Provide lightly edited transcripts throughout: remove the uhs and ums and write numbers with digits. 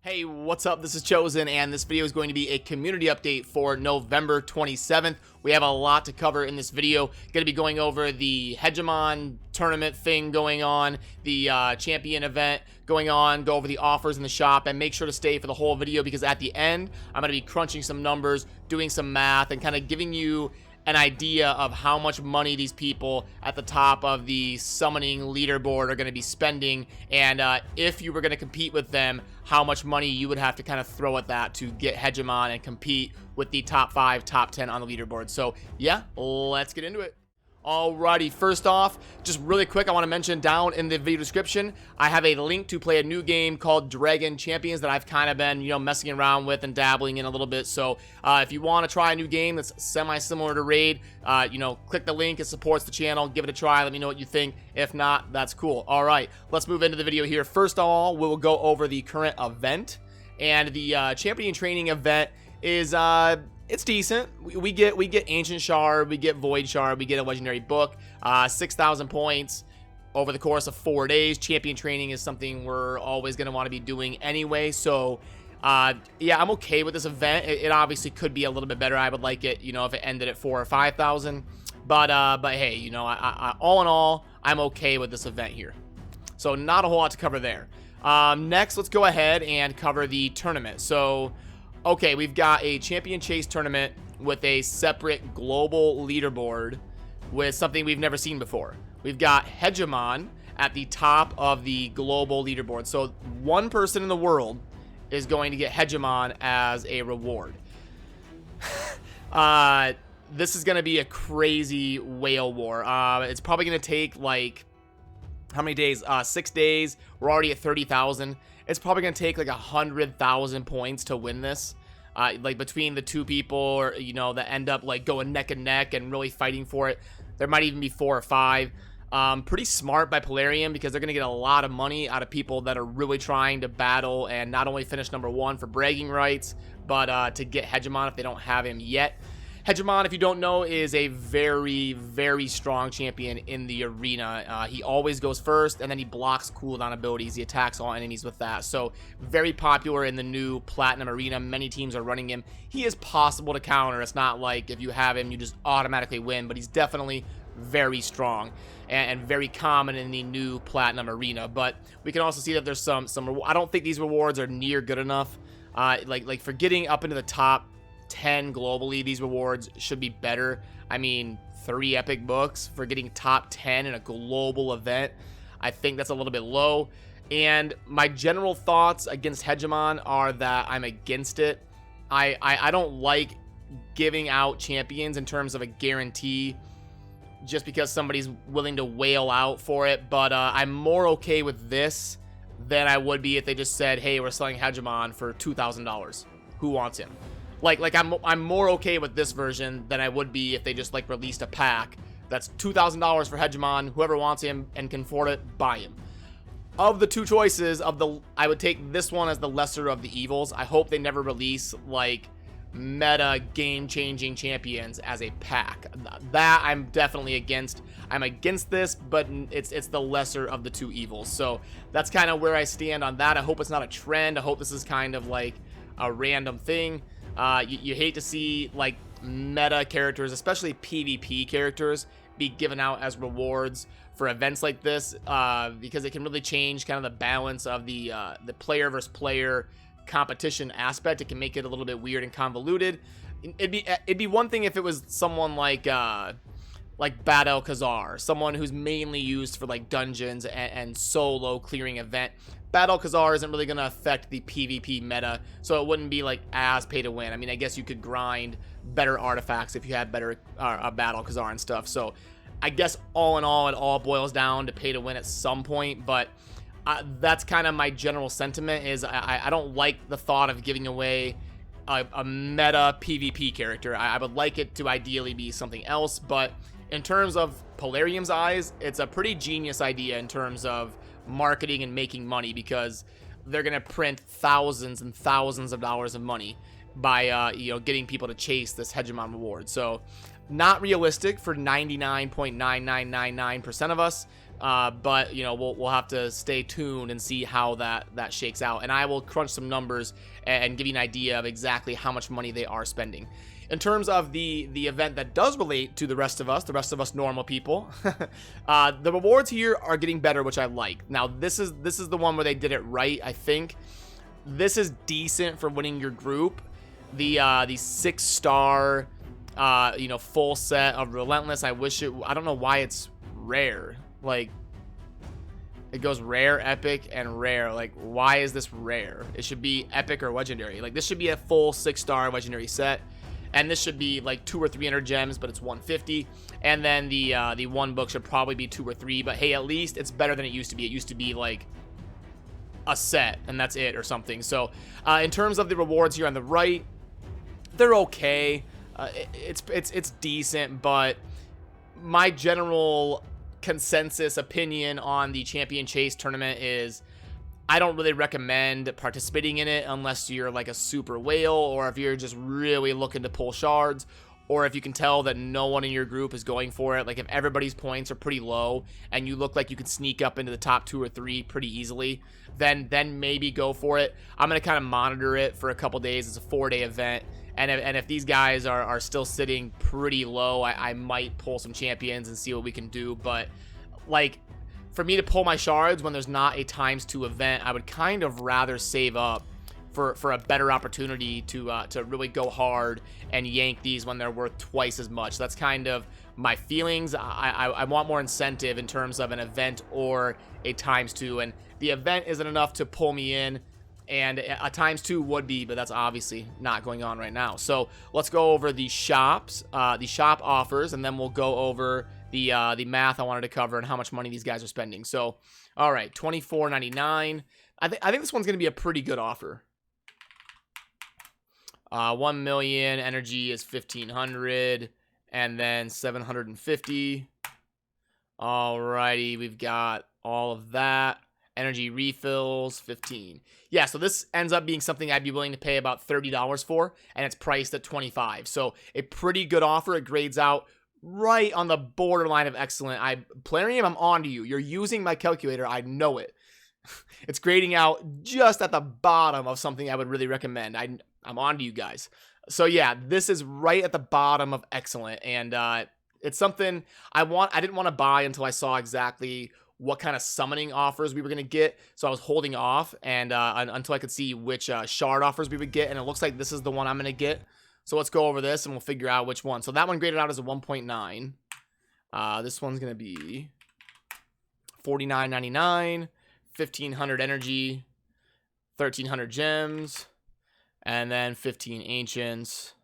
Hey, what's up? This is Chosen, and this video is going to be a community update for November 27th. We have a lot to cover in this video. Going to be going over the Hegemon tournament thing going on, the champion event going on, go over the offers in the shop, and make sure to stay for the whole video because at the end, I'm going to be crunching some numbers, doing some math, and kind of giving you an idea of how much money these people at the top of the summoning leaderboard are going to be spending, and if you were going to compete with them, how much money you would have to kind of throw at that to get Hegemon and compete with the top 5, top 10 on the leaderboard. So yeah, let's get into it. Alrighty, first off, just really quick, I want to mention down in the video description, I have a link to play a new game called Dragon Champions that I've kind of been, messing around with and dabbling in a little bit. So if you want to try a new game that's semi-similar to Raid, click the link. It supports the channel. Give it a try. Let me know what you think. If not, that's cool. All right, let's move into the video here. First of all, we will go over the current event, and the champion training event is it's decent. We get Ancient Shard, we get Void Shard, we get a legendary book, 6,000 points over the course of 4 days. Champion training is something we're always going to want to be doing anyway. So yeah, I'm okay with this event. It obviously could be a little bit better. I would like it, if it ended at 4,000 or 5,000. But hey, all in all, I'm okay with this event here. So not a whole lot to cover there. Next, let's go ahead and cover the tournament. So okay, we've got a champion chase tournament with a separate global leaderboard with something we've never seen before. We've got Hegemon at the top of the global leaderboard. So one person in the world is going to get Hegemon as a reward. This is going to be a crazy whale war. It's probably going to take like, how many days? 6 days. We're already at 30,000. It's probably going to take like 100,000 points to win this. Like between the two people, or, that end up like going neck and neck and really fighting for it. There might even be 4 or 5. Pretty smart by Plarium because they're going to get a lot of money out of people that are really trying to battle and not only finish #1 for bragging rights, but to get Hegemon if they don't have him yet. Hegemon, if you don't know, is a very, very strong champion in the arena. He always goes first, and then he blocks cooldown abilities. He attacks all enemies with that. So very popular in the new Platinum Arena. Many teams are running him. He is possible to counter. It's not like if you have him, you just automatically win, but he's definitely very strong and very common in the new Platinum Arena. But we can also see that there's some I don't think these rewards are near good enough. Like for getting up into the top 10 globally, these rewards should be better. I mean, 3 epic books for getting top 10 in a global event, I think that's a little bit low. And my general thoughts against Hegemon are that I'm against it. I don't like giving out champions in terms of a guarantee just because somebody's willing to whale out for it, but I'm more okay with this than I would be if they just said, hey, we're selling Hegemon for $2,000. Who wants him? Like I'm more okay with this version than I would be if they just like released a pack that's $2,000 for Hegemon. Whoever wants him and can afford it, buy him. Of the two choices, I would take this one as the lesser of the evils. I hope they never release like meta game-changing champions as a pack. That I'm definitely against. I'm against this, but it's the lesser of the two evils. So that's kind of where I stand on that. I hope it's not a trend. I hope this is kind of like a random thing. You hate to see like meta characters, especially PvP characters, be given out as rewards for events like this, because it can really change kind of the balance of the player versus player competition aspect. It can make it a little bit weird and convoluted. It'd be one thing if it was someone like Battle Khazar, someone who's mainly used for like dungeons and solo clearing event. Battle Khazar isn't really going to affect the PvP meta, so it wouldn't be like as pay to win. I mean, I guess you could grind better artifacts if you had better Battle Khazar and stuff. So I guess all in all, it all boils down to pay to win at some point, but that's kind of my general sentiment is I don't like the thought of giving away a meta PvP character. I would like it to ideally be something else, but in terms of Plarium's eyes, it's a pretty genius idea in terms of marketing and making money because they're going to print thousands and thousands of dollars of money by getting people to chase this Hegemon reward. So not realistic for 99.9999% of us, but you know, we'll have to stay tuned and see how that shakes out, and I will crunch some numbers and give you an idea of exactly how much money they are spending. In terms of the event that does relate to the rest of us normal people, the rewards here are getting better, which I like. Now this is the one where they did it right. I think this is decent for winning your group. The 6-star you know, full set of Relentless. I don't know why it's rare. Like, it goes rare, epic, and rare. Like, why is this rare? It should be epic or legendary. Like, this should be a full 6-star legendary set, and this should be like 200 or 300 gems, but it's 150. And then the one book should probably be 2 or 3. But hey, at least it's better than it used to be. It used to be like a set, and that's it or something. So, in terms of the rewards here on the right, they're okay. It's decent, but my general consensus opinion on the Champion Chase tournament is I don't really recommend participating in it unless you're like a super whale, or if you're just really looking to pull shards, or if you can tell that no one in your group is going for it. Like, if everybody's points are pretty low and you look like you can sneak up into the top 2 or 3 pretty easily, then maybe go for it. I'm gonna kind of monitor it for a couple days. It's a 4-day event. And if these guys are still sitting pretty low, I might pull some champions and see what we can do. But, like, for me to pull my shards when there's not a ×2 event, I would kind of rather save up for a better opportunity to really go hard and yank these when they're worth twice as much. That's kind of my feelings. I want more incentive in terms of an event or a ×2, and the event isn't enough to pull me in. And a ×2 would be, but that's obviously not going on right now. So let's go over the shops, the shop offers, and then we'll go over the math I wanted to cover and how much money these guys are spending. So, all right, $24.99. I think this one's going to be a pretty good offer. 1 million energy is 1,500, and then 750. Alrighty, we've got all of that. Energy refills, 15. Yeah, so this ends up being something I'd be willing to pay about $30 for, and it's priced at 25. So a pretty good offer. It grades out right on the borderline of excellent. Plarium, I'm on to you. You're using my calculator. I know it. It's grading out just at the bottom of something I would really recommend. I'm on to you guys. So yeah, this is right at the bottom of excellent, and it's something I didn't want to buy until I saw exactly what kind of summoning offers we were going to get. So I was holding off and until I could see which shard offers we would get. And it looks like this is the one I'm going to get. So let's go over this and we'll figure out which one. So that one graded out as a 1.9. This one's going to be $49.99, 1,500 energy, 1,300 gems, and then 15 ancients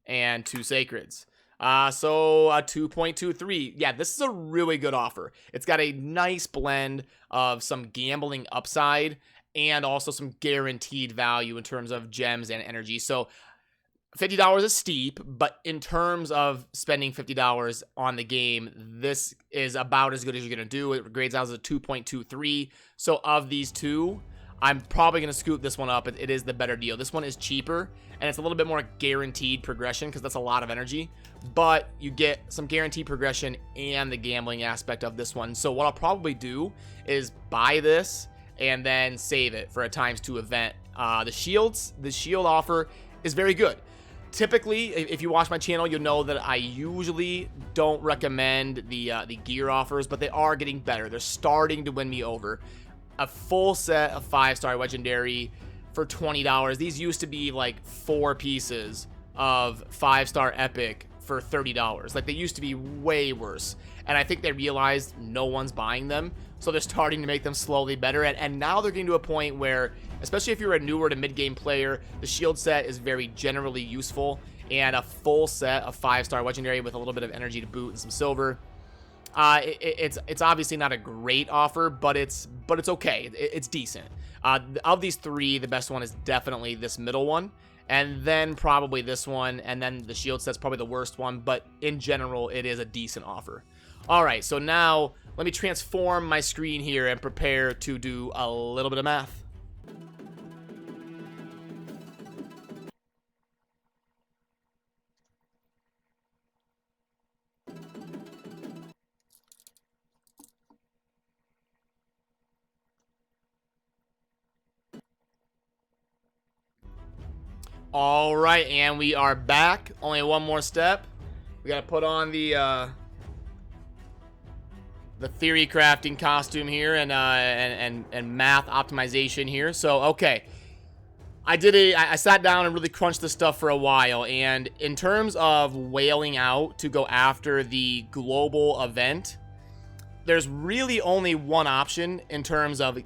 and 2 sacreds. So 2.23. Yeah, this is a really good offer. It's got a nice blend of some gambling upside and also some guaranteed value in terms of gems and energy. So $50 is steep, but in terms of spending $50 on the game, this is about as good as you're going to do. It grades out as a 2.23. So of these two, I'm probably going to scoop this one up. It is the better deal. This one is cheaper, and it's a little bit more guaranteed progression because that's a lot of energy. But you get some guaranteed progression and the gambling aspect of this one. So what I'll probably do is buy this and then save it for a ×2 event. The shield offer is very good. Typically, if you watch my channel, you'll know that I usually don't recommend the gear offers, but they are getting better. They're starting to win me over. A full set of 5-star legendary for $20. These used to be like 4 pieces of 5-star epic for $30. Like, they used to be way worse. And I think they realized no one's buying them, so they're starting to make them slowly better. And now they're getting to a point where, especially if you're a newer to mid-game player, the shield set is very generally useful. And a full set of 5-star legendary with a little bit of energy to boot and some silver. It's obviously not a great offer, but it's okay. It's decent. Of these 3, the best one is definitely this middle one, and then probably this one, and then the shield set's probably the worst one, but in general, it is a decent offer. All right, so now let me transform my screen here and prepare to do a little bit of math. All right, and we are back. Only one more step. We gotta put on the theory crafting costume here and math optimization here. So okay, I sat down and really crunched this stuff for a while, and in terms of whaling out to go after the global event, there's really only one option in terms of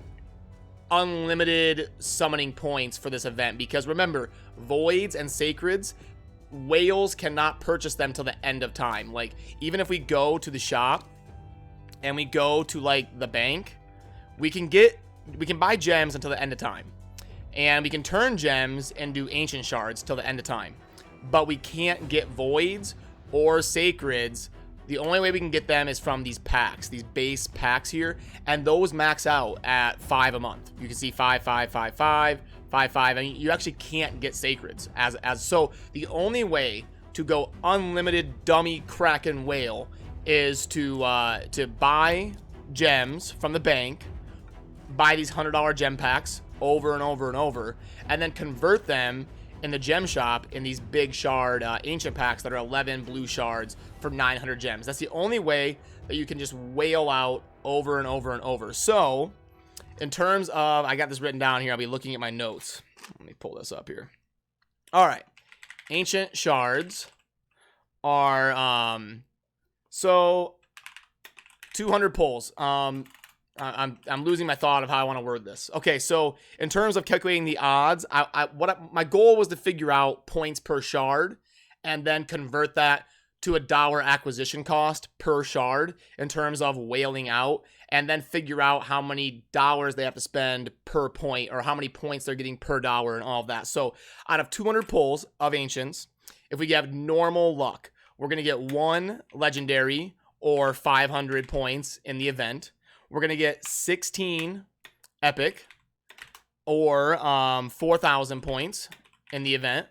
unlimited summoning points for this event, because remember, voids and sacreds, whales cannot purchase them till the end of time. Like, even if we go to the shop and we go to like the bank, we can buy gems until the end of time, and we can turn gems and do ancient shards till the end of time, but we can't get voids or sacreds. The only way we can get them is from these packs, these base packs here, and those max out at 5 a month. You can see 5, 5, 5, 5, 5, 5. I mean, you actually can't get sacreds so the only way to go unlimited dummy kraken whale is to buy gems from the bank, buy these $100 gem packs over and over and over, and then convert them in the gem shop in these big shard ancient packs that are 11 blue shards for 900 gems. That's the only way that you can just whale out over and over and over. So in terms of, I got this written down here, I'll be looking at my notes. Let me pull this up here. All right, ancient shards are so 200 pulls. I'm losing my thought of how I want to word this. Okay, so in terms of calculating the odds, my goal was to figure out points per shard and then convert that to $1 acquisition cost per shard in terms of whaling out, and then figure out how many dollars they have to spend per point, or how many points they're getting per dollar and all of that. So out of 200 pulls of ancients, if we have normal luck, we're going to get 1 legendary or 500 points in the event. We're going to get 16 epic or 4,000 points in the event.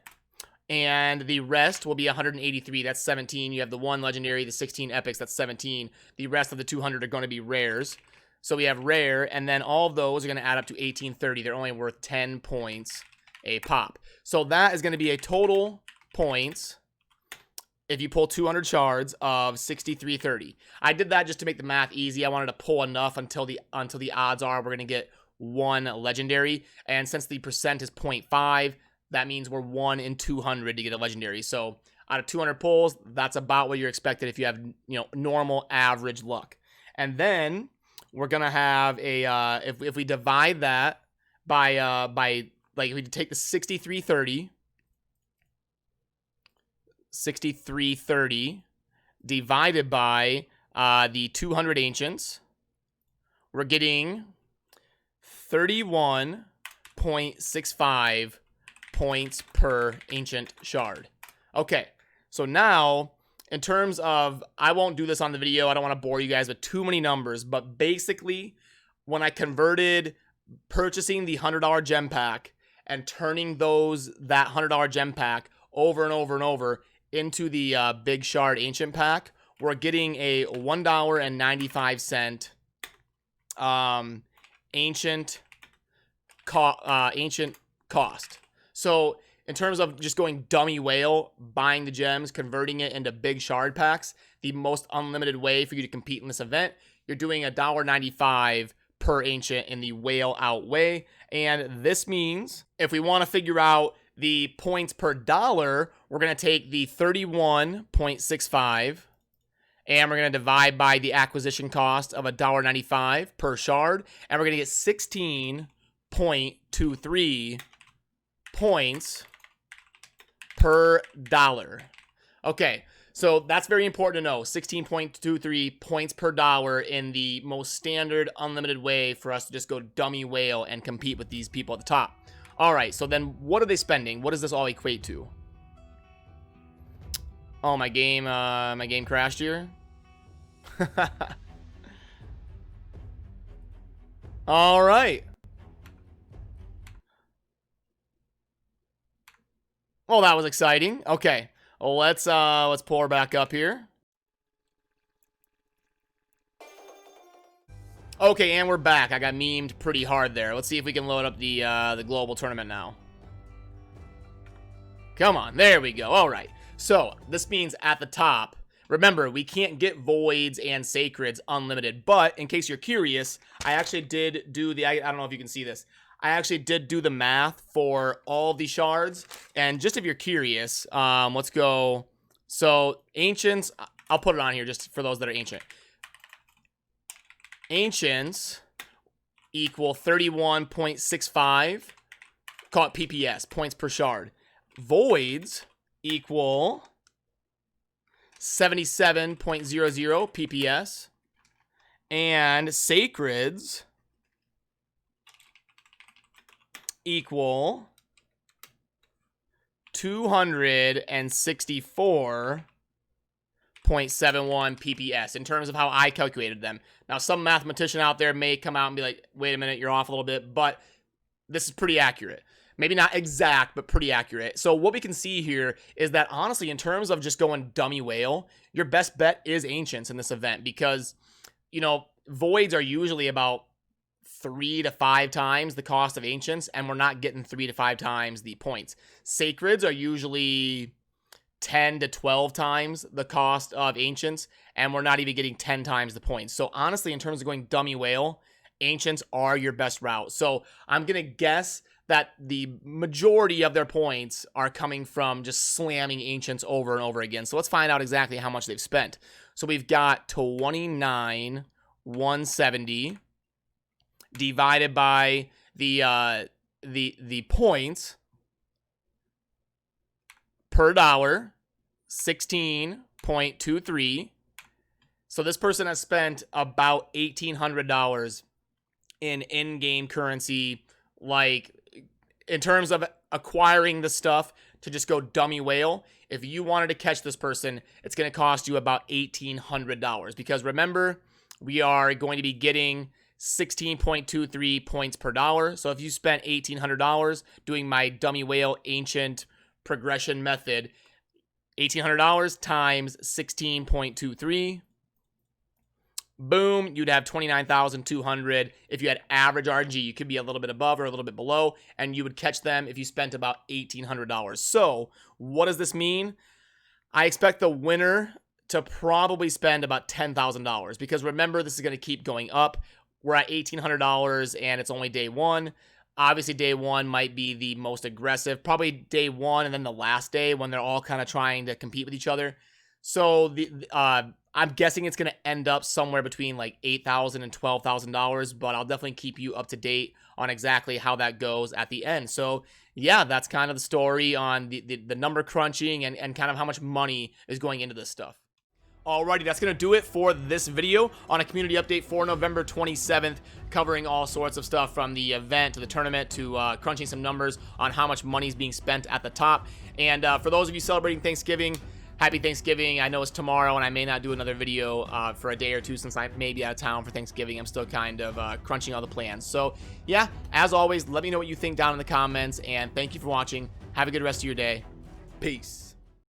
And the rest will be 183. That's 17. You have the 1 legendary, the 16 epics. That's 17. The rest of the 200 are going to be rares. So we have rare, and then all of those are going to add up to 1830. They're only worth 10 points a pop. So that is going to be a total points, if you pull 200 shards, of 6330. I did that just to make the math easy. I wanted to pull enough until the odds are we're going to get 1 legendary. And since the percent is 0.5, that means we're 1 in 200 to get a legendary. So out of 200 pulls, that's about what you're expected if you have, normal average luck. And then we're going to have a, if we divide that by like, if we take the 6330 divided by the 200 ancients, we're getting 31.65 points per ancient shard. Okay, so now in terms of, I won't do this on the video, I don't want to bore you guys with too many numbers, but basically when I converted purchasing the $100 gem pack and turning that $100 gem pack over and over and over into the big shard ancient pack, we're getting a $1.95 ancient cost. So in terms of just going dummy whale, buying the gems, converting it into big shard packs, the most unlimited way for you to compete in this event, you're doing $1.95 per ancient in the whale out way. And this means if we want to figure out the points per dollar, we're going to take the 31.65 and we're going to divide by the acquisition cost of $1.95 per shard, and we're going to get 16.23 points per dollar. Okay, so that's very important to know. 16.23 points per dollar in the most standard unlimited way for us to just go dummy whale and compete with these people at the top. All right, so then what are they spending? What does this all equate to? Oh, my game crashed here. All right. Well, that was exciting. Okay, well, let's pull her back up here. Okay, and we're back. I got memed pretty hard there. Let's see if we can load up the global tournament now. Come on, there we go. All right. So this means at the top, remember, we can't get voids and sacreds unlimited, but in case you're curious, I actually did do the, I don't know if you can see this. I actually did do the math for all the shards, and just if you're curious, let's go. So ancients, I'll put it on here just for those that are ancient. Ancients equal 31.65, call it PPS, points per shard. Voids equal 77.00 PPS, and sacreds equal 264.71 PPS in terms of how I calculated them. Now, some mathematician out there may come out and be like, wait a minute, you're off a little bit, but this is pretty accurate. Maybe not exact, but pretty accurate. So what we can see here is that, honestly, in terms of just going dummy whale, your best bet is ancients in this event because, you know, voids are usually about 3 to 5 times the cost of ancients, and we're not getting 3 to 5 times the points. Sacreds are usually 10 to 12 times the cost of ancients, and we're not even getting 10 times the points. So honestly, in terms of going dummy whale, ancients are your best route. So I'm going to guess that the majority of their points are coming from just slamming ancients over and over again. So let's find out exactly how much they've spent. So we've got 29,170 divided by the points per dollar, 16.23. So this person has spent about $1,800 in-game currency, like in terms of acquiring the stuff to just go dummy whale. If you wanted to catch this person, it's going to cost you about $1,800 because remember, we are going to be getting 16.23 points per dollar. So if you spent $1,800 doing my dummy whale ancient progression method, $1,800 times 16.23, boom, you'd have 29,200. If you had average RNG, you could be a little bit above or a little bit below, and you would catch them if you spent about $1,800. So what does this mean? I expect the winner to probably spend about $10,000 because remember, this is going to keep going up. We're at $1,800 and it's only day one. Obviously, day one might be the most aggressive. Probably day one and then the last day when they're all kind of trying to compete with each other. So I'm guessing it's going to end up somewhere between like $8,000 and $12,000, but I'll definitely keep you up to date on exactly how that goes at the end. So yeah, that's kind of the story on the number crunching and kind of how much money is going into this stuff. Alrighty, that's going to do it for this video on a community update for November 27th, covering all sorts of stuff from the event to the tournament to crunching some numbers on how much money is being spent at the top. And for those of you celebrating Thanksgiving, happy Thanksgiving. I know it's tomorrow and I may not do another video for a day or two since I may be out of town for Thanksgiving. I'm still kind of crunching all the plans. So yeah, as always, let me know what you think down in the comments, and thank you for watching. Have a good rest of your day. Peace.